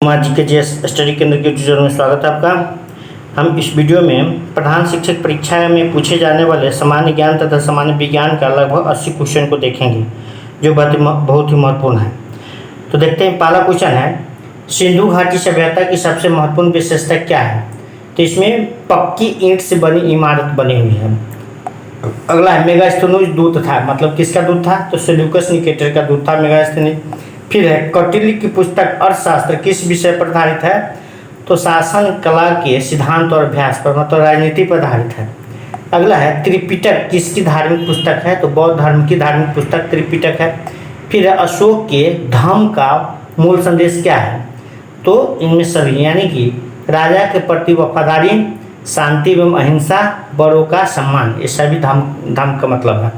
कुमार जी के GS study केंद्र के ट्यूटर में स्वागत है आपका। हम इस वीडियो में प्रधान शिक्षक परीक्षा में पूछे जाने वाले सामान्य ज्ञान तथा सामान्य विज्ञान का लगभग 80 क्वेश्चन को देखेंगे, जो बहुत ही महत्वपूर्ण है। तो देखते हैं, पहला क्वेश्चन है, सिंधु घाटी सभ्यता की सबसे महत्वपूर्ण विशेषता क्या है? तो इसमें पक्की ईंट से बनी इमारत बनी हुई है। अगला है, मेगास्थनीज दूत था, मतलब किसका दूत था? तो सेल्यूकस निकेटर का दूत था मेगास्थनीज। फिर है, कौटिल्य की पुस्तक अर्थशास्त्र किस विषय पर आधारित है? तो शासन कला के सिद्धांत और अभ्यास पर, मतलब राजनीति पर आधारित है। अगला है, त्रिपिटक किसकी धार्मिक पुस्तक है? तो बौद्ध धर्म की धार्मिक पुस्तक त्रिपिटक है। फिर है, अशोक के धम्म का मूल संदेश क्या है? तो इनमें सभी, यानी कि राजा के प्रति वफादारी, शांति एवं अहिंसा, बड़ों का सम्मान, ये सभी धम्म का मतलब है,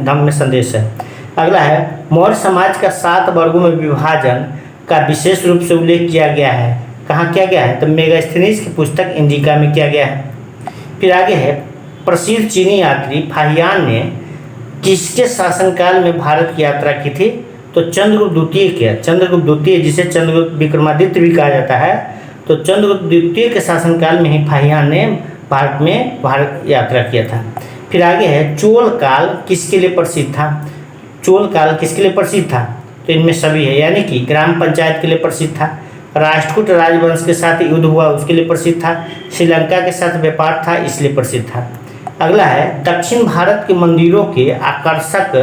धम्म में संदेश है। अगला है, मौर्य समाज का 7 वर्गों में विभाजन का विशेष रूप से उल्लेख किया गया है। कहाँ किया गया है? तो मेगास्थनीज की पुस्तक इंडिका में किया गया है। फिर आगे है, प्रसिद्ध चीनी यात्री फाहियान ने किसके शासनकाल में भारत की यात्रा की थी? तो चंद्रगुप्त द्वितीय, जिसे चंद्रगुप्त विक्रमादित्य भी कहा जाता है, तो चंद्रगुप्त द्वितीय के शासनकाल में ही फाहियान ने भारत यात्रा किया था। फिर आगे है, चोल काल किसके लिए प्रसिद्ध था? चोल काल किसके लिए प्रसिद्ध था? तो इनमें सभी है, यानी कि ग्राम पंचायत के लिए प्रसिद्ध था, राष्ट्रकूट राजवंश के साथ युद्ध हुआ उसके लिए प्रसिद्ध था, श्रीलंका के साथ व्यापार था इसलिए प्रसिद्ध था। अगला है, दक्षिण भारत के मंदिरों के आकर्षक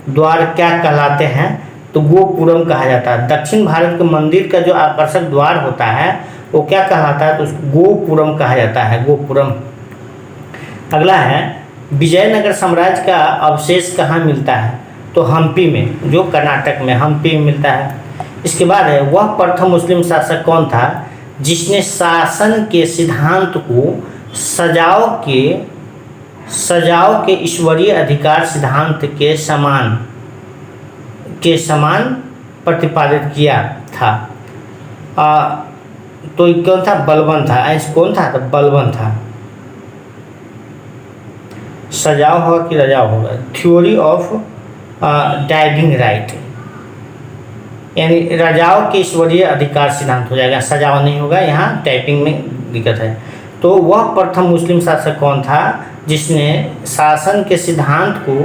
द्वार क्या कहलाते हैं? तो गोपुरम कहा जाता है। दक्षिण भारत के मंदिर का जो आकर्षक द्वार होता है वो क्या कहलाता है? तो उसको गोपुरम कहा जाता है, गोपुरम। अगला है, विजयनगर साम्राज्य का अवशेष कहाँ मिलता है? तो हम्पी में, जो कर्नाटक में हम्पी में मिलता है। इसके बाद है, वह प्रथम मुस्लिम शासक कौन था जिसने शासन के सिद्धांत को सजाओ के ईश्वरीय अधिकार सिद्धांत के समान प्रतिपादित किया था? तो कौन था? बलबन था। ऐसे कौन था? तो बलबन था। सजाओ होगा कि रजाओ होगा? थ्योरी ऑफ डाइविंग राइट, यानी रजाओं के ईश्वरीय अधिकार सिद्धांत हो जाएगा, सजाओ नहीं होगा, यहाँ टाइपिंग में दिक्कत है। तो वह प्रथम मुस्लिम शासक कौन था जिसने शासन के सिद्धांत को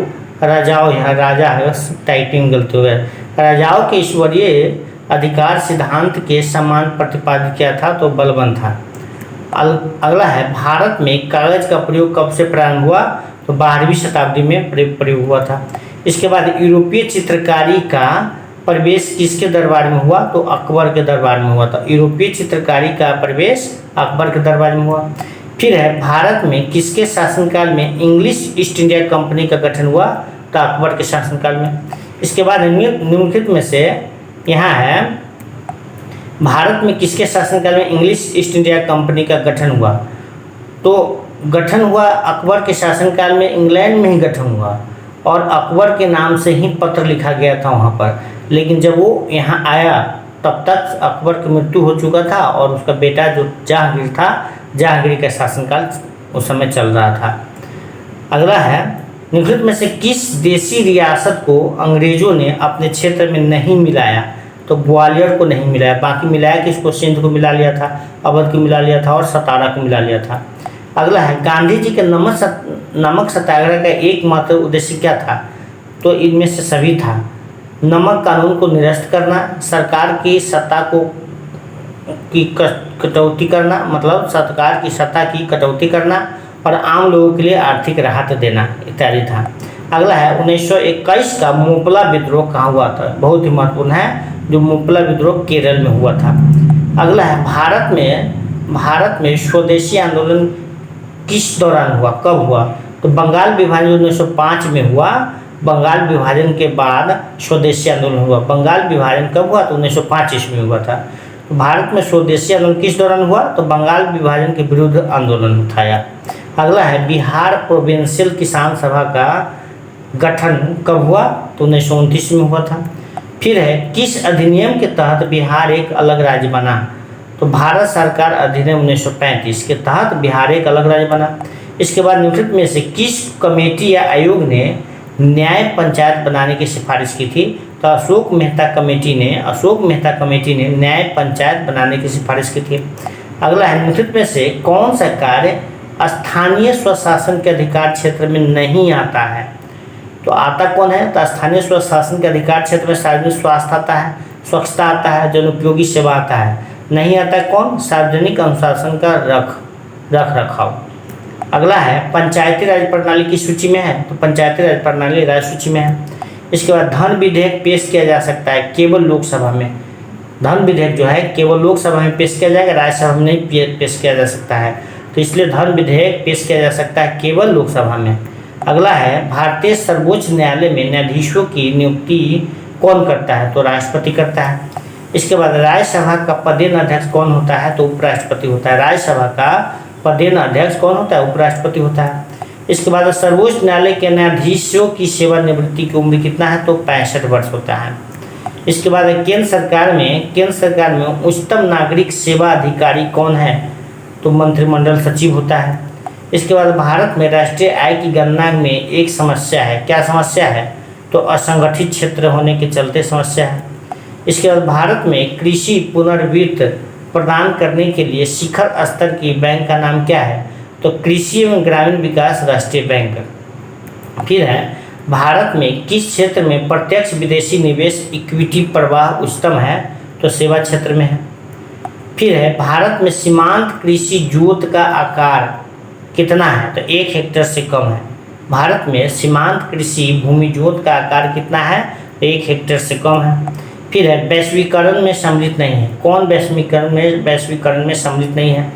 रजाओ, यहाँ राजा है, टाइपिंग गलती हो गया, रजाओं के ईश्वरीय अधिकार सिद्धांत के समान प्रतिपादित किया था? तो बलबन था। अगला है, भारत में कागज का प्रयोग कब से प्रारंभ हुआ? तो 12वीं शताब्दी में प्रयोग हुआ था। इसके बाद यूरोपीय चित्रकारी का प्रवेश किसके दरबार में हुआ? तो अकबर के दरबार में हुआ था। यूरोपीय चित्रकारी का प्रवेश अकबर के दरबार में हुआ। फिर है, भारत में किसके शासनकाल में इंग्लिश ईस्ट इंडिया कंपनी का गठन हुआ? तो अकबर के शासनकाल में। इसके बाद निम्नलिखित में से यहाँ है, भारत में किसके शासनकाल में इंग्लिश ईस्ट इंडिया कंपनी का गठन हुआ? तो गठन हुआ अकबर के शासनकाल में, इंग्लैंड में ही गठन हुआ और अकबर के नाम से ही पत्र लिखा गया था वहाँ पर। लेकिन जब वो यहाँ आया तब तक अकबर की मृत्यु हो चुका था और उसका बेटा जो जहांगीर था, जहांगीर का शासनकाल उस समय चल रहा था। अगला है, निम्नलिखित में से किस देशी रियासत को अंग्रेजों ने अपने क्षेत्र में नहीं मिलाया? तो ग्वालियर को नहीं मिलाया, बाकी मिलाया किसको? सिंध को मिला लिया था, अवध को मिला लिया था और सतारा को मिला लिया था। अगला है, गांधी जी के नमक सत्याग्रह का एकमात्र उद्देश्य क्या था? तो इनमें से सभी था। नमक कानून को निरस्त करना, सरकार की सत्ता की कटौती करना, मतलब सरकार की सत्ता की कटौती करना और आम लोगों के लिए आर्थिक राहत देना इत्यादि था। अगला है, 1921 का मुपला विद्रोह कहाँ हुआ था? बहुत ही महत्वपूर्ण है, जो मुपला विद्रोह केरल में हुआ था। अगला है, भारत में स्वदेशी आंदोलन किस दौरान हुआ, कब हुआ? तो बंगाल विभाजन 1905 में हुआ। बंगाल विभाजन के बाद स्वदेशी आंदोलन हुआ। बंगाल विभाजन कब हुआ? तो 1905 ईस्वी में हुआ था। तो भारत में स्वदेशी आंदोलन किस दौरान हुआ? तो बंगाल विभाजन के विरुद्ध आंदोलन उठाया। अगला है, बिहार प्रोविंशियल किसान सभा का गठन कब हुआ? तो 1929 में हुआ था। फिर है, किस अधिनियम के तहत बिहार एक अलग राज्य बना? तो भारत सरकार अधिनियम 1935 के तहत बिहार एक अलग राज्य बना। इसके बाद निम्नलिखित में से किस कमेटी या आयोग ने न्याय पंचायत बनाने की सिफारिश की थी? तो अशोक मेहता कमेटी ने न्याय पंचायत बनाने की सिफारिश की थी। अगला है, निम्नलिखित में से कौन सा कार्य स्थानीय स्वशासन के अधिकार क्षेत्र में नहीं आता है? तो आता कौन है? तो स्थानीय स्वशासन के अधिकार क्षेत्र में सार्वजनिक स्वास्थ्य आता है, स्वच्छता आता है, जन उपयोगी सेवा आता है। नहीं आता कौन? सार्वजनिक अनुशासन का रख रखाव। अगला है, पंचायती राज प्रणाली की सूची में है? तो पंचायती राज प्रणाली राज्य सूची में है। इसके बाद धन विधेयक पेश किया जा सकता है केवल लोकसभा में। धन विधेयक जो है केवल लोकसभा में पेश किया जाएगा, राज्यसभा में नहीं पेश किया जा सकता है। तो इसलिए धन विधेयक पेश किया जा सकता है केवल लोकसभा में। अगला है, भारतीय सर्वोच्च न्यायालय में न्यायाधीशों की नियुक्ति कौन करता है? तो राष्ट्रपति करता है। इसके बाद राज्यसभा का पदेन अध्यक्ष कौन होता है? तो उपराष्ट्रपति होता है। राज्यसभा का पदेन अध्यक्ष कौन होता है? उपराष्ट्रपति होता है। इसके बाद सर्वोच्च न्यायालय के न्यायाधीशों की सेवानिवृत्ति की उम्र कितना है? तो 65 वर्ष होता है। इसके बाद केंद्र सरकार में उच्चतम नागरिक सेवा अधिकारी कौन है? तो मंत्रिमंडल सचिव होता है। इसके बाद भारत में राष्ट्रीय आय की गणना में एक समस्या है। क्या समस्या है? तो असंगठित क्षेत्र होने के चलते समस्या है। इसके बाद भारत में कृषि पुनर्वित्त प्रदान करने के लिए शिखर स्तर की बैंक का नाम क्या है? तो कृषि एवं ग्रामीण विकास राष्ट्रीय बैंक। फिर है, भारत में किस क्षेत्र में प्रत्यक्ष विदेशी निवेश इक्विटी प्रवाह उच्चतम है? तो सेवा क्षेत्र में है। फिर है, भारत में सीमांत कृषि जोत का आकार कितना है? तो 1 हेक्टेयर से कम है। भारत में सीमांत कृषि भूमि जोत का आकार कितना है? तो 1 हेक्टेयर से कम है। फिर है, वैश्वीकरण में सम्मिलित नहीं है। कौन वैश्वीकरण में सम्मिलित नहीं है?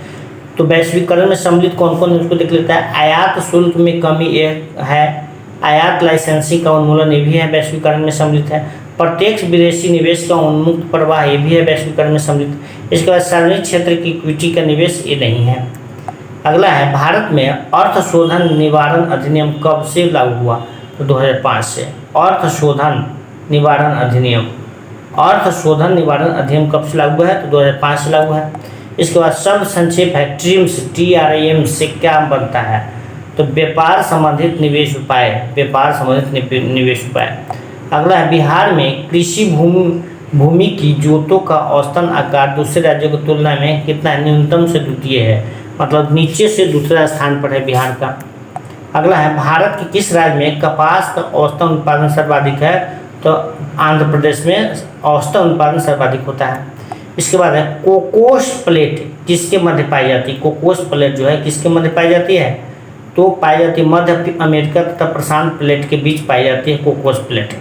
तो वैश्वीकरण में सम्मिलित कौन कौन उसको देख लेता है। आयात शुल्क में कमी है, आयात लाइसेंसिंग का उन्मूलन ये भी है, वैश्वीकरण में सम्मिलित है। प्रत्यक्ष विदेशी निवेश का उन्मुक्त प्रवाह ये भी है, वैश्वीकरण में सम्मिलित। इसके बाद सार्वजनिक क्षेत्र की इक्विटी का निवेश ये नहीं है। अगला है, भारत में अर्थ शोधन निवारण अधिनियम कब से लागू हुआ? तो 2005 से। अर्थ शोधन निवारण अधिनियम कब से लागू है? तो 2005 से लागू है। इसके बाद शब्द संक्षेप है ट्रिम्स, TRIM से क्या बनता है? तो व्यापार संबंधित निवेश उपाय। अगला है, बिहार में कृषि भूमि की जोतों का औसतन आकार दूसरे राज्यों की तुलना में कितना है? न्यूनतम से द्वितीय है, मतलब नीचे से दूसरा स्थान पर है बिहार का। अगला है, भारत के किस राज्य में कपास का औसतन उत्पादन सर्वाधिक है? तो आंध्र प्रदेश में औसतन उत्पादन सर्वाधिक होता है। इसके बाद है, कोकोस प्लेट किसके मध्य पाई जाती है? कोकोस प्लेट जो है किसके मध्य पाई जाती है? तो पाई जाती है मध्य अमेरिका तथा प्रशांत प्लेट के बीच पाई जाती है कोकोस प्लेट।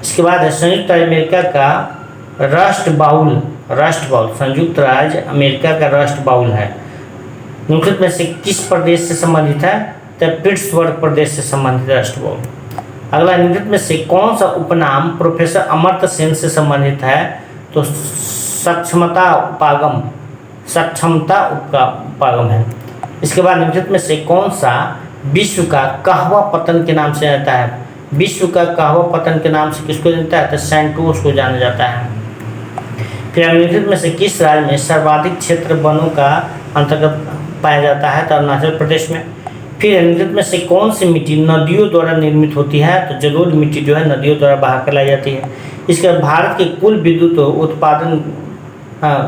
इसके बाद है, संयुक्त अमेरिका का रस्ट बाउल संयुक्त राज्य अमेरिका का रस्ट बाउल है। निम्नलिखित में से किस प्रदेश से संबंधित है? तो पिट्सबर्ग प्रदेश से संबंधित रस्ट बाउल। अगला, निम्नलिखित में से कौन सा उपनाम प्रोफेसर अमर्त्य सेन से संबंधित है? तो सक्षमता उपागम है। इसके बाद निम्नलिखित में से कौन सा विश्व का कहवा पतन के नाम से आता है? विश्व का कहवा पतन के नाम से किसको जानता है? तो सैंटोस को जाना जाता है। फिर निम्नलिखित में से किस राज्य में सर्वाधिक क्षेत्र वनों का अंतर्गत पाया जाता है? तो अरुणाचल प्रदेश में। फिर निम्नलिखित में से कौन सी मिट्टी नदियों द्वारा निर्मित होती है? तो जलोढ़ मिट्टी जो है नदियों द्वारा बहा कर लाई जाती है। इसके बाद भारत के कुल विद्युत उत्पादन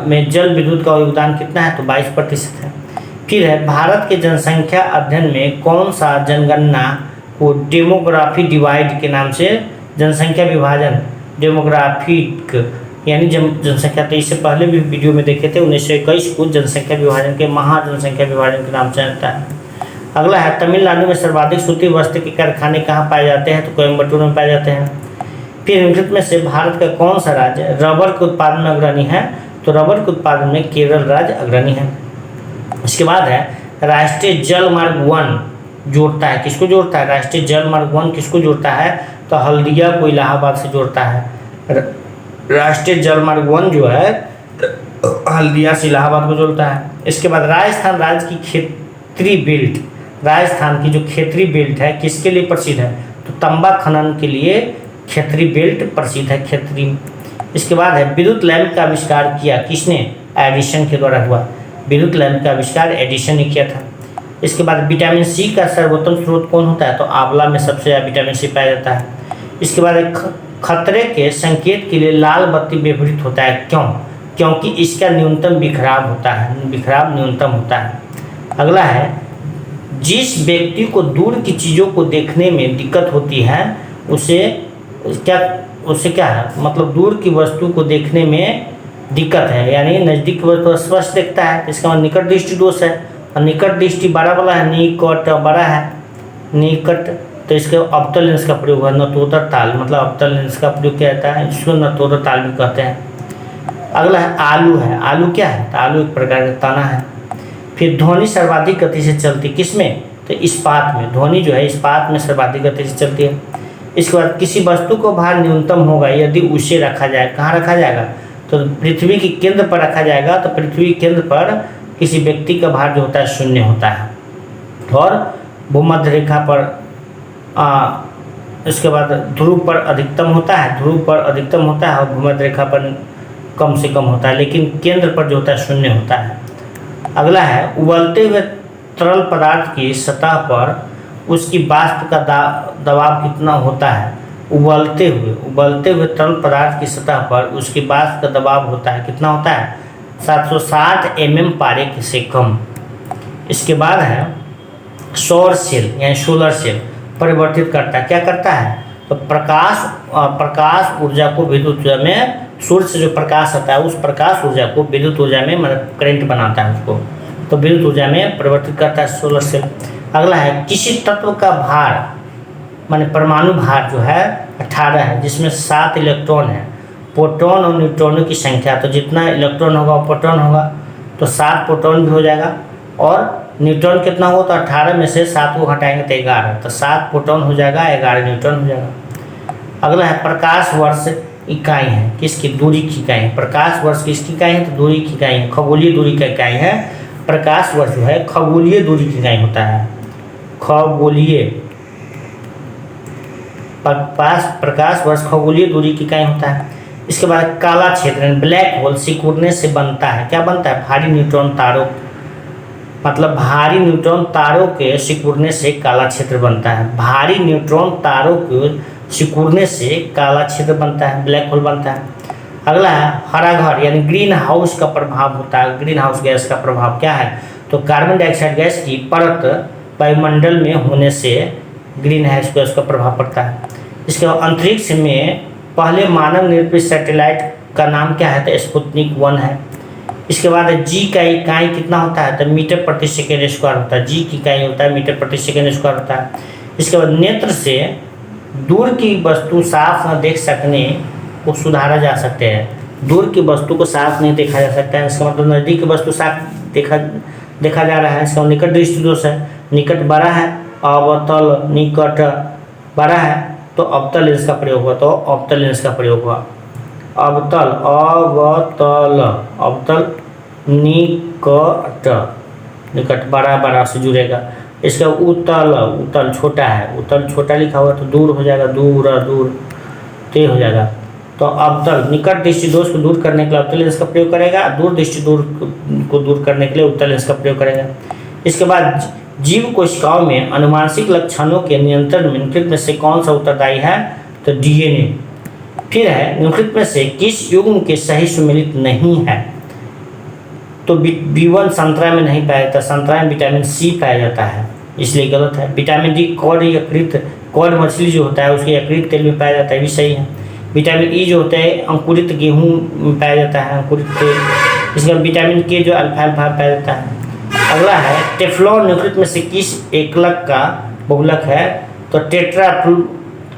में जल विद्युत का योगदान कितना है? तो 22% है। फिर है, भारत के जनसंख्या अध्ययन में कौन सा जनगणना को डेमोग्राफी डिवाइड के नाम से जनसंख्या विभाजन डेमोग्राफिक यानी जनसंख्या, तो इससे पहले भी वीडियो में देखे थे 1921 को जनसंख्या विभाजन के महाजनसंख्या विभाजन के नाम से आता है। अगला है, तमिलनाडु में सर्वाधिक सूती वस्त्र के कारखाने कहाँ पाए जाते हैं? तो कोयम्बटूर में पाए जाते हैं। फिर निम्नलिखित में से भारत का कौन सा राज्य रबर के उत्पादन में अग्रणी है? तो रबर के उत्पादन में केरल राज्य अग्रणी है। इसके बाद है, राष्ट्रीय जल मार्ग 1 जोड़ता है, किसको जोड़ता है? राष्ट्रीय जल मार्ग 1 किसको जोड़ता है? तो हल्दिया को इलाहाबाद से जोड़ता है। राष्ट्रीय जल मार्ग 1 जो है हल्दिया से इलाहाबाद को जोड़ता है। इसके बाद राजस्थान राज्य की खेतरी बेल्ट, राजस्थान की जो खेतरी बेल्ट है किसके लिए प्रसिद्ध है? तो तंबा खनन के लिए खेतरी बेल्ट प्रसिद्ध है, खेतरी। इसके बाद है, विद्युत लैंप का आविष्कार किया किसने? एडिसन के द्वारा हुआ। विद्युत लैंप का आविष्कार एडिसन ने किया था। इसके बाद विटामिन सी का सर्वोत्तम स्रोत कौन होता है? तो आंवला में सबसे ज़्यादा विटामिन सी पाया जाता है। इसके बाद खतरे के संकेत के लिए लाल बत्ती व्यवहृत होता है, क्यों? क्योंकि इसका न्यूनतम बिखराव होता है, बिखराव न्यूनतम होता है। अगला है, जिस व्यक्ति को दूर की चीज़ों को देखने में दिक्कत होती है उसे क्या है, मतलब दूर की वस्तु को देखने में दिक्कत है, यानी नज़दीक की वस्तु स्पष्ट दिखता है, इसका मतलब निकट दृष्टि दोष है। और निकट दृष्टि बड़ा वाला है, निकट बड़ा है, निकट, तो इसके अवतल लेंस का प्रयोग है, नतोदर ताल, मतलब अवतल लेंस का प्रयोग किया जाता है, जिसको नतोदर ताल भी कहते हैं। अगला है आलू है। आलू क्या है? तो आलू एक प्रकार का तना है। फिर ध्वनि सर्वाधिक गति से चलती किसमें? तो इस्पात में। ध्वनि जो है इस्पात में सर्वाधिक गति से चलती है। इसके बाद किसी वस्तु को भार न्यूनतम होगा यदि उसे रखा जाए, कहाँ रखा जाएगा? तो पृथ्वी के केंद्र पर रखा जाएगा, तो पृथ्वी के केंद्र पर किसी व्यक्ति का भार जो होता है शून्य होता है। और भूमध्य रेखा पर इसके बाद ध्रुव पर अधिकतम होता है, ध्रुव पर अधिकतम होता है, और भूमध्य रेखा पर कम से कम होता है, लेकिन केंद्र पर जो होता है शून्य होता है। अगला है, उबलते हुए तरल पदार्थ की सतह पर उसकी वाष्प का दबाव कितना होता है? उबलते हुए तरल पदार्थ की सतह पर उसकी वाष्प का दबाव होता है, कितना होता है? 760 mm पारे से कम। इसके बाद है सौर सेल यानी सोलर सेल परिवर्तित करता है, क्या करता है? तो प्रकाश ऊर्जा को विद्युत ऊर्जा में, सूर्य से जो प्रकाश आता है उस प्रकाश ऊर्जा को विद्युत ऊर्जा में, मतलब करंट बनाता है उसको, तो विद्युत ऊर्जा में परिवर्तित करता है सोलर सेल। अगला है, किसी तत्व का भार माने परमाणु भार जो है 18 है, जिसमें 7 इलेक्ट्रॉन है, प्रोटॉन और न्यूट्रॉनों की संख्या, तो जितना इलेक्ट्रॉन होगा वो प्रोटॉन होगा, तो 7 प्रोटॉन भी हो जाएगा। और न्यूट्रॉन कितना होगा? तो 18 में से 7 को घटाएंगे तो 11, तो 7 प्रोटॉन हो जाएगा, 11 न्यूट्रॉन हो जाएगा। अगला है, प्रकाश वर्ष इकाई है, किसकी? दूरी की इकाई है। प्रकाश वर्ष किसकी इकाई है? तो दूरी की इकाई है, खगोलीय दूरी का इकाई है। प्रकाश वर्ष जो है खगोलीय दूरी की इकाई होता है, खगोलीय प्रकाश वर्ष खगोलीय दूरी की इकाई होता है। इसके बाद काला क्षेत्र ब्लैक होल सिकुड़ने से बनता है, क्या बनता है? भारी न्यूट्रॉन तारों, मतलब भारी न्यूट्रॉन तारों के सिकुड़ने से काला क्षेत्र बनता है। भारी न्यूट्रॉन तारों के सिकुड़ने से काला क्षेत्र बनता है, ब्लैक होल बनता है। अगला है, हरा घर यानी ग्रीन हाउस का प्रभाव होता है। ग्रीन हाउस गैस का प्रभाव क्या है? तो कार्बन डाइऑक्साइड गैस की परत वायुमंडल में होने से ग्रीन हाउस गैस का प्रभाव पड़ता है। इसके बाद अंतरिक्ष में पहले मानव निर्मित सैटेलाइट का नाम क्या है? तो स्पुतनिक 1 है। इसके बाद जी का इकाई कितना होता है? तो मीटर प्रति सेकेंड स्क्वायर होता है। जी की इकाई होता है मीटर प्रति सेकेंड स्क्वायर होता है। इसके बाद नेत्र से दूर की वस्तु साफ न देख सकने को सुधारा जा सकते हैं। दूर की वस्तु को साफ नहीं देखा जा सकता है, इसका मतलब नज़दीक की वस्तु साफ देखा जा रहा है, इसका निकट दृष्टि दोष है। निकट बड़ा है, अवतल निकट बड़ा है, तो अवतल लेंस का प्रयोग हुआ, तो अवतल लेंस का प्रयोग हुआ। अवतल निकट बड़ा से जुड़ेगा। इसका उत्तल छोटा है, उत्तल छोटा लिखा हुआ तो दूर हो जाएगा, दूर ते हो जाएगा। तो अवतल निकट दृष्टि दोष को दूर करने के लिए अवतल लेंस का प्रयोग करेगा, दूर दृष्टि को दूर करने के लिए उत्तल लेंस का प्रयोग करेगा। इसके बाद जीव कोशिकाओं में अनुवांशिक लक्षणों के नियंत्रण में निम्नलिखित में से कौन सा उत्तरदायी है? तो डीएनए। फिर है, निम्नलिखित में से किस युग्म के सही सुमेलित नहीं है? तो B1 संतरा में नहीं पाया जाता, संतरा में विटामिन सी पाया जाता है, इसलिए गलत है। विटामिन डी कॉड मछली जो होता है उसके यकृत तेल में पाया जाता है, भी सही है। विटामिन ई जो होता है अंकुरित गेहूँ में पाया जाता है, अंकुरित तेल। इसका विटामिन के जो अल्फा पाया जाता है। अगला है, टेफ्लॉन निम्नलिखित में से किस एकलक का बहुलक है? तो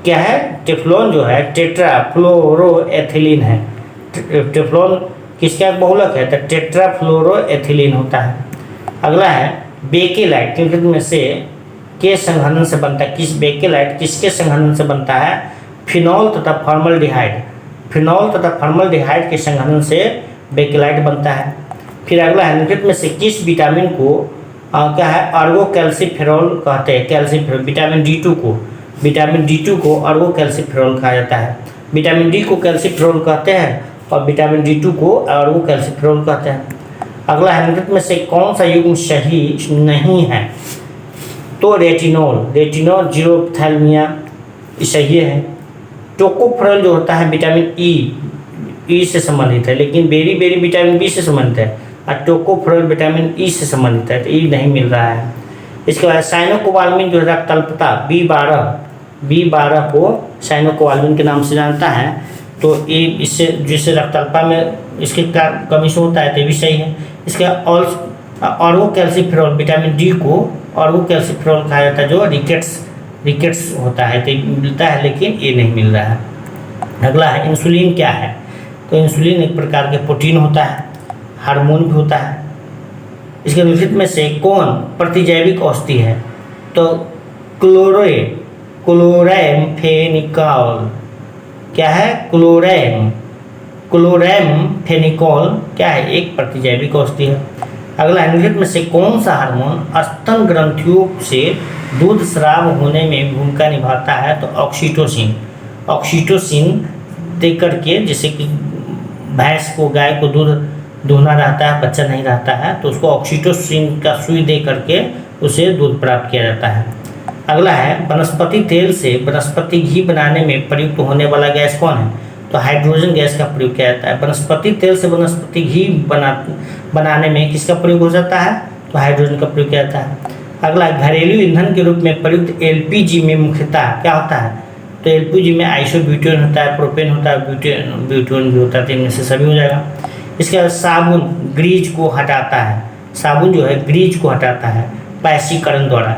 क्या है? टेफ्लॉन जो है टेट्राफ्लोरोएथिलीन है। टेफ्लॉन किसका बहुलक है? तो टेट्राफ्लोरोएथिलीन होता है। अगला है, बेकेलाइट निम्नलिखित में से के संघनन से बनता है? बेकेलाइट किसके संघनन से बनता है? फिनॉल तथा फॉर्मल्डिहाइड के संघनन से बेकेलाइट बनता है। फिर अगला है, निम्नलिखित में से किस विटामिन को क्या है? अर्गोकैल्सिफेरॉल कहते हैं। कैल्सिफेरॉल विटामिन D2 को अर्गोकैल्सिफेरॉल कहा जाता है। विटामिन डी को कैल्सिफेरॉल कहते हैं और विटामिन D2 को अर्गोकैल्सिफेरॉल कहते हैं। अगला है, निम्नलिखित में से कौन सा युग्म सही नहीं है? तो रेटिनॉल 0-थैलेमिया सही है। टोकोफेरोल जो होता है विटामिन ई से संबंधित है, लेकिन बेरी विटामिन बी से संबंधित है और टोकोफेरोल विटामिन ई से संबंधित है, तो ई नहीं मिल रहा है। इसके बाद साइनोकोबाल्मिन जो है रक्तअल्पता B12 को साइनोकोबाल्मिन के नाम से जानता है, तो ये इससे जिससे रक्तअल्पता में इसके कमी से होता है, तो ये भी सही है। इसके ऑर्गोकैल्सिफेरॉल विटामिन डी को ऑर्गोकैल्सिफेरॉल कहा जाता है, जो रिकेट्स होता है, तो मिलता है, लेकिन ये नहीं मिल रहा है। अगला है, इंसुलिन क्या है? तो इंसुलिन एक प्रकार के प्रोटीन होता है, हार्मोन भी होता है। इसके निम्नलिखित में से कौन प्रतिजैविक औषधि है? तो क्लोरैम्फेनिकॉल क्या है? क्लोरैम्फेनिकॉल क्या है? एक प्रतिजैविक औषधि है। अगला, निम्नलिखित में से कौन सा हार्मोन स्तन ग्रंथियों से दूध स्राव होने में भूमिका निभाता है? तो ऑक्सीटोसिन दे करके, जैसे कि भैंस को, गाय को दूध दूहना रहता है, बच्चा नहीं रहता है, तो उसको ऑक्सीटोसिन का सुई दे करके उसे दूध प्राप्त किया जाता है। अगला है, वनस्पति तेल से वनस्पति घी बनाने में प्रयुक्त होने वाला गैस कौन है? तो हाइड्रोजन गैस का प्रयोग किया जाता है। वनस्पति तेल से वनस्पति घी बनाने में किसका प्रयोग हो जाता है? तो हाइड्रोजन का प्रयोग किया जाता है। अगला, घरेलू ईंधन के रूप में प्रयुक्त एलपीजी में मुख्यतः क्या होता है? तो एलपीजी में आइसोब्यूटेन होता है, प्रोपेन होता है, ब्यूटेन भी होता है, तो इनमें से सभी हो जाएगा। इसके बाद साबुन ग्रीज को हटाता है, साबुन जो है ग्रीज को हटाता है पैसीकरण द्वारा।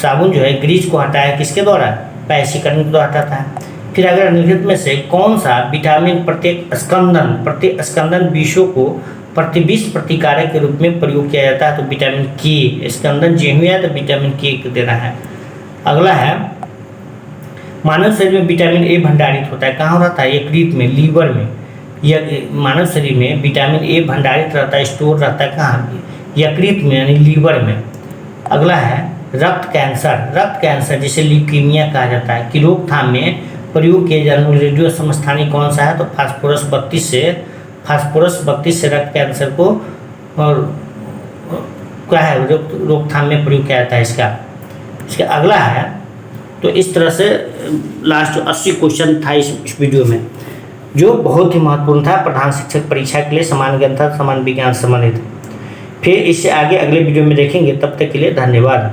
साबुन जो है ग्रीज को हटाया किसके द्वारा? पैसीकरण द्वारा हटाता है। फिर अगर निम्नलिखित में से कौन सा विटामिन प्रतिस्कंदन विषों को प्रतिविष प्रतिकारक के रूप में प्रयोग किया जाता है? तो विटामिन के, स्कंदन जेहू है तो विटामिन के देना है। अगला है, मानव शरीर में विटामिन ए भंडारित होता है, कहाँ रहता है? यकृत में, लीवर में। यह मानव शरीर में विटामिन ए भंडारित रहता है, स्टोर रहता है कहाँ? यकृत में, यानी लीवर में। अगला है, रक्त कैंसर जिसे ल्यूकीमिया कहा जाता है, की रोकथाम में प्रयोग किए जाने वाले रेडियो समस्थानिक कौन सा है? तो फास्फोरस 32 से रक्त कैंसर को और क्या है रोकथाम में प्रयोग किया जाता है इसका अगला है, तो इस तरह से लास्ट 80 क्वेश्चन था इस वीडियो में, जो बहुत ही महत्वपूर्ण था प्रधान शिक्षक परीक्षा के लिए, समान ज्ञान था, समान विज्ञान संबंधित। फिर इससे आगे अगले वीडियो में देखेंगे, तब तक के लिए धन्यवाद।